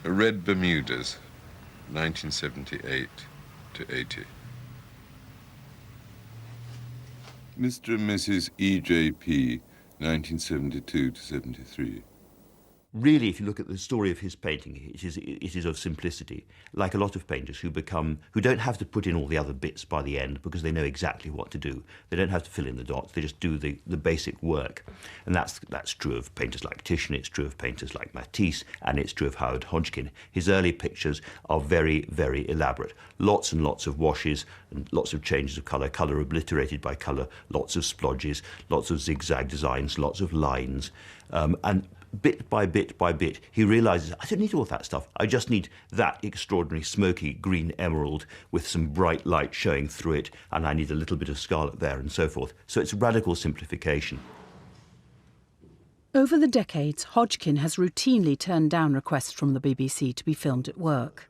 Red Bermudas, 1978 to 80. Mr. and Mrs. E.J.P., 1972 to 73. Really, if you look at the story of his painting, it is of simplicity, like a lot of painters who don't have to put in all the other bits by the end because they know exactly what to do. They don't have to fill in the dots, they just do the basic work. And that's true of painters like Titian, it's true of painters like Matisse, and it's true of Howard Hodgkin. His early pictures are very, very elaborate. Lots and lots of washes and lots of changes of colour, colour obliterated by colour, lots of splodges, lots of zigzag designs, lots of lines, and bit by bit by bit, he realises, I don't need all that stuff. I just need that extraordinary smoky green emerald with some bright light showing through it, and I need a little bit of scarlet there and so forth. So it's radical simplification. Over the decades, Hodgkin has routinely turned down requests from the BBC to be filmed at work.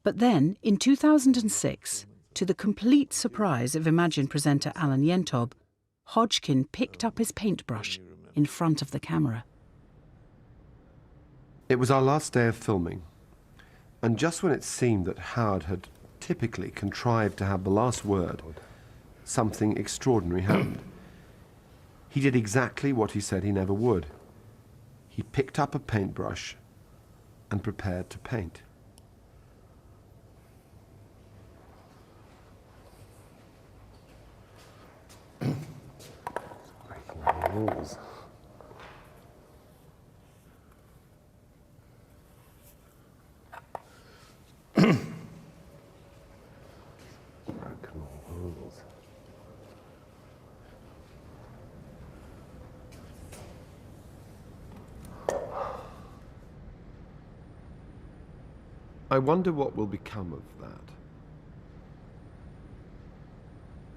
But then, in 2006, to the complete surprise of Imagine presenter Alan Yentob, Hodgkin picked up his paintbrush in front of the camera. It was our last day of filming, and just when it seemed that Howard had typically contrived to have the last word, something extraordinary happened. He did exactly what he said he never would. He picked up a paintbrush and prepared to paint. Rules. I wonder what will become of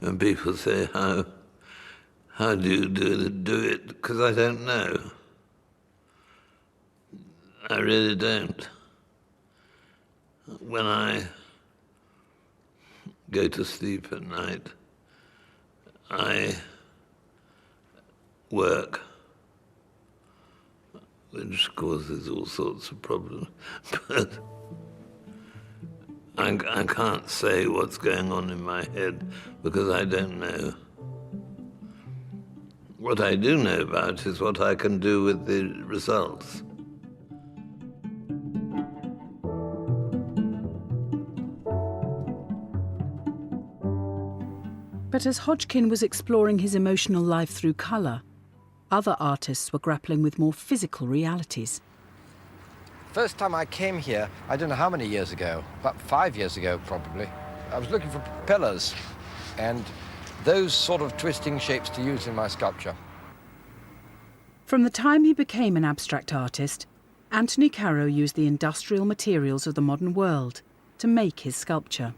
that. And people say, how do you do it? Because I don't know. I really don't. When I go to sleep at night, I work, which causes all sorts of problems. But I can't say what's going on in my head because I don't know. What I do know about is what I can do with the results. But as Hodgkin was exploring his emotional life through colour, other artists were grappling with more physical realities. First time I came here, I don't know how many years ago, about 5 years ago probably, I was looking for pillars and those sort of twisting shapes to use in my sculpture. From the time he became an abstract artist, Anthony Caro used the industrial materials of the modern world to make his sculpture.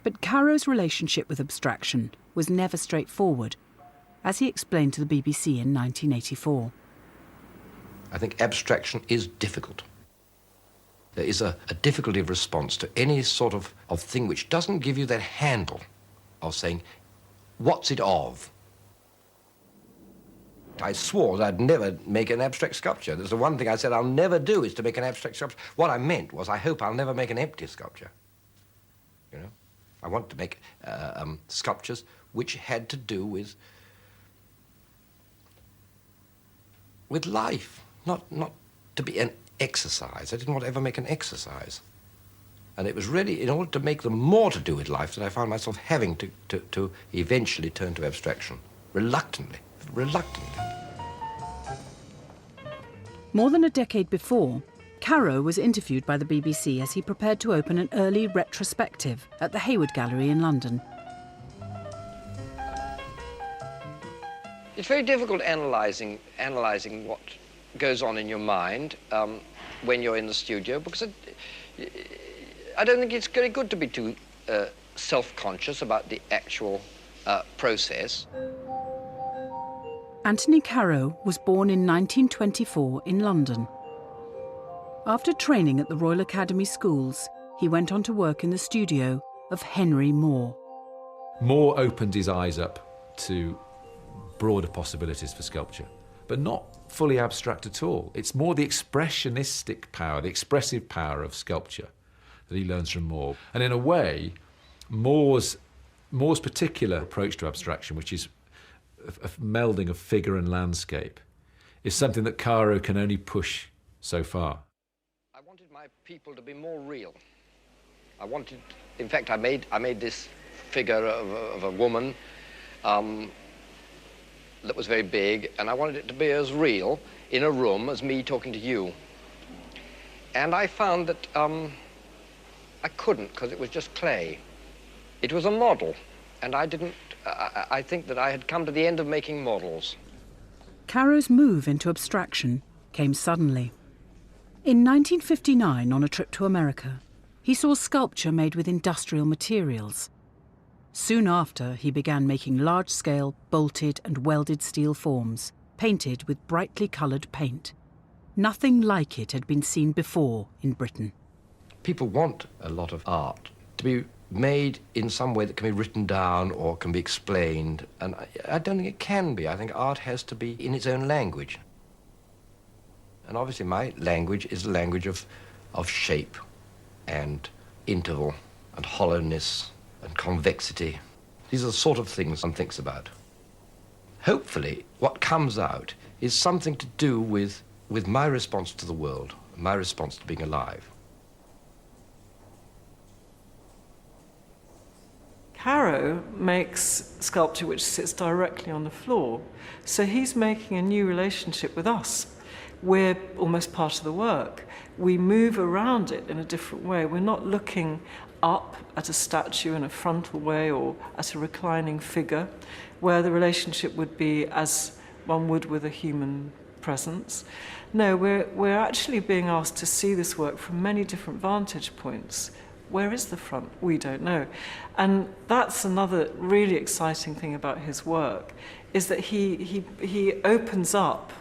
But Caro's relationship with abstraction was never straightforward, as he explained to the BBC in 1984. I think abstraction is difficult. There is a difficulty of response to any sort of thing which doesn't give you that handle of saying, what's it of? I swore that I'd never make an abstract sculpture. There's the one thing I said I'll never do is to make an abstract sculpture. What I meant was I hope I'll never make an empty sculpture. You know? I want to make sculptures which had to do with life, not to be an exercise. I didn't want to ever make an exercise. And it was really in order to make them more to do with life that I found myself having to eventually turn to abstraction, reluctantly. More than a decade before, Caro was interviewed by the BBC as he prepared to open an early retrospective at the Hayward Gallery in London. It's very difficult analysing what goes on in your mind when you're in the studio, because I don't think it's very good to be too self-conscious about the actual process. Anthony Caro was born in 1924 in London. After training at the Royal Academy Schools, he went on to work in the studio of Henry Moore. Moore opened his eyes up to broader possibilities for sculpture. but not fully abstract at all. It's more the expressionistic power, the expressive power of sculpture that he learns from Moore. And in a way, Moore's particular approach to abstraction, which is a melding of figure and landscape, is something that Caro can only push so far. I wanted my people to be more real. In fact, I made this figure of a woman that was very big, and I wanted it to be as real in a room as me talking to you. And I found that I couldn't, because it was just clay. It was a model, and I think that I had come to the end of making models. Caro's move into abstraction came suddenly. In 1959, on a trip to America, he saw sculpture made with industrial materials. Soon after, he began making large-scale, bolted and welded steel forms, painted with brightly coloured paint. Nothing like it had been seen before in Britain. People want a lot of art to be made in some way that can be written down or can be explained, and I don't think it can be. I think art has to be in its own language. And obviously my language is the language of shape and interval and hollowness and convexity. These are the sort of things one thinks about. Hopefully, what comes out is something to do with my response to the world, my response to being alive. Caro makes sculpture which sits directly on the floor, so he's making a new relationship with us. We're almost part of the work. We move around it in a different way. We're not looking up at a statue in a frontal way or at a reclining figure, where the relationship would be as one would with a human presence. No, we're actually being asked to see this work from many different vantage points. Where is the front? We don't know. And that's another really exciting thing about his work, is that he opens up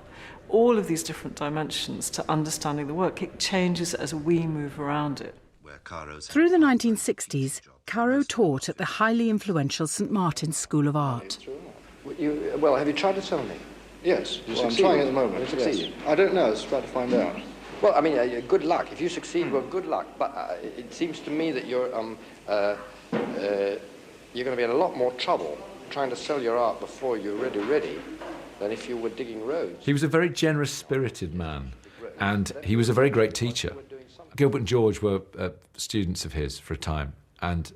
all of these different dimensions to understanding the work. It changes as we move around it. Through the 1960s, Caro taught at the highly influential St Martin's School of Art. Well, have you tried to tell me? Yes, well, I'm trying at the moment. Yes. I don't know, it's about to find out. Well, I mean, good luck. If you succeed, well, good luck. But it seems to me that you're going to be in a lot more trouble trying to sell your art before you're ready than if you were digging roads. He was a very generous-spirited man, and he was a very great teacher. Gilbert and George were students of his for a time, and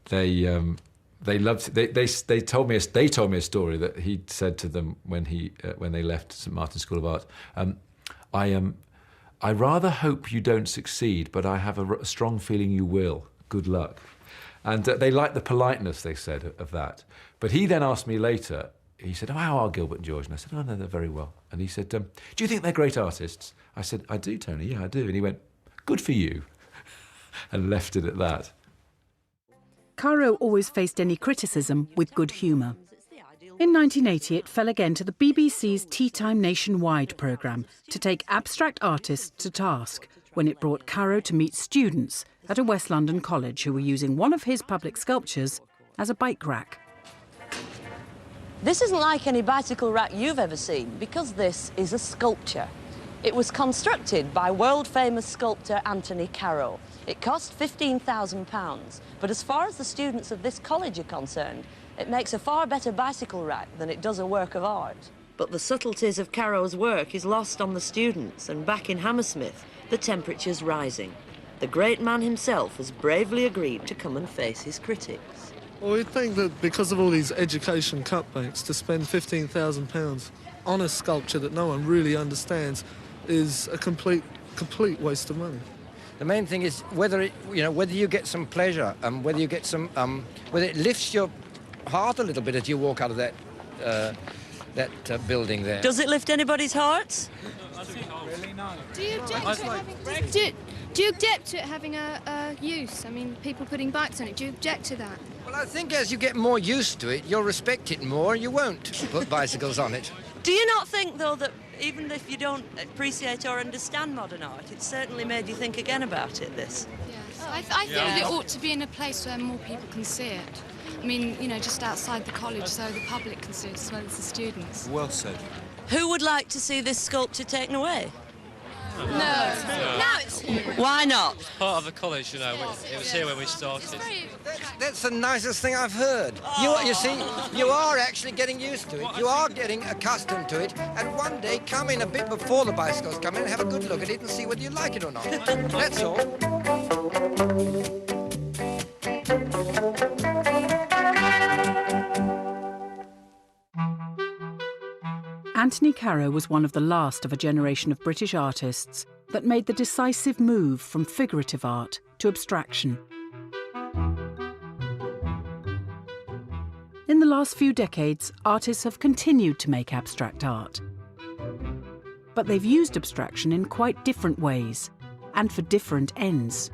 they told me a story that he'd said to them when they left St Martin's School of Art. I rather hope you don't succeed, but I have a strong feeling you will. Good luck. And they liked the politeness, they said, of that. But he then asked me later, he said, "Oh, how are Gilbert and George?" And I said, "Oh, no, they're very well." And he said, "Do you think they're great artists?" I said, "I do, Tony, yeah, I do." And he went, "Good for you," and left it at that. Caro always faced any criticism with good humour. In 1980, it fell again to the BBC's Tea Time Nationwide programme to take abstract artists to task when it brought Caro to meet students at a West London college who were using one of his public sculptures as a bike rack. This isn't like any bicycle rack you've ever seen, because this is a sculpture. It was constructed by world-famous sculptor Anthony Caro. It cost £15,000, but as far as the students of this college are concerned, it makes a far better bicycle rack than it does a work of art. But the subtleties of Caro's work is lost on the students, and back in Hammersmith, the temperature's rising. The great man himself has bravely agreed to come and face his critics. Well, we think that because of all these education cutbacks, to spend £15,000 on a sculpture that no one really understands is a complete waste of money. The main thing is whether you get some pleasure, whether you get some, whether it lifts your heart a little bit as you walk out of that building there. Does it lift anybody's hearts? Really, no. Do you object to it having a use? I mean, people putting bikes on it. Do you object to that? Well, I think as you get more used to it, you'll respect it more. You won't put bicycles on it. Do you not think, though, that even if you don't appreciate or understand modern art, it certainly made you think again about it, this? Yes. I think that it ought to be in a place where more people can see it. I mean, just outside the college, so the public can see it as well as the students. Well said. Who would like to see this sculpture taken away? No. It's Why not? Part of the college, you know. It was here when we started. That's the nicest thing I've heard. You see, you are actually getting used to it. You are getting accustomed to it. And one day, come in a bit before the bicycles come in and have a good look at it and see whether you like it or not. That's all. Anthony Caro was one of the last of a generation of British artists that made the decisive move from figurative art to abstraction. In the last few decades, artists have continued to make abstract art. But they've used abstraction in quite different ways, and for different ends.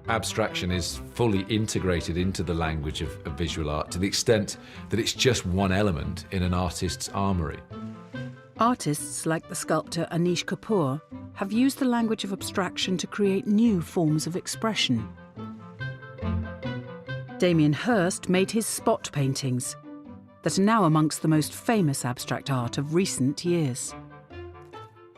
Abstraction is fully integrated into the language of visual art to the extent that it's just one element in an artist's armoury. Artists like the sculptor Anish Kapoor have used the language of abstraction to create new forms of expression. Damien Hirst made his spot paintings that are now amongst the most famous abstract art of recent years.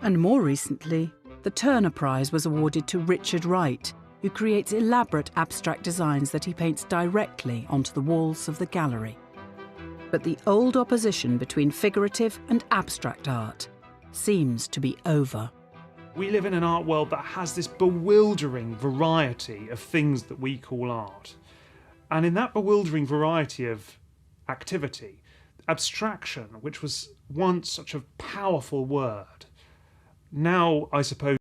And more recently, the Turner Prize was awarded to Richard Wright, who creates elaborate abstract designs that he paints directly onto the walls of the gallery. But the old opposition between figurative and abstract art seems to be over. We live in an art world that has this bewildering variety of things that we call art. And in that bewildering variety of activity, abstraction, which was once such a powerful word, now, I suppose,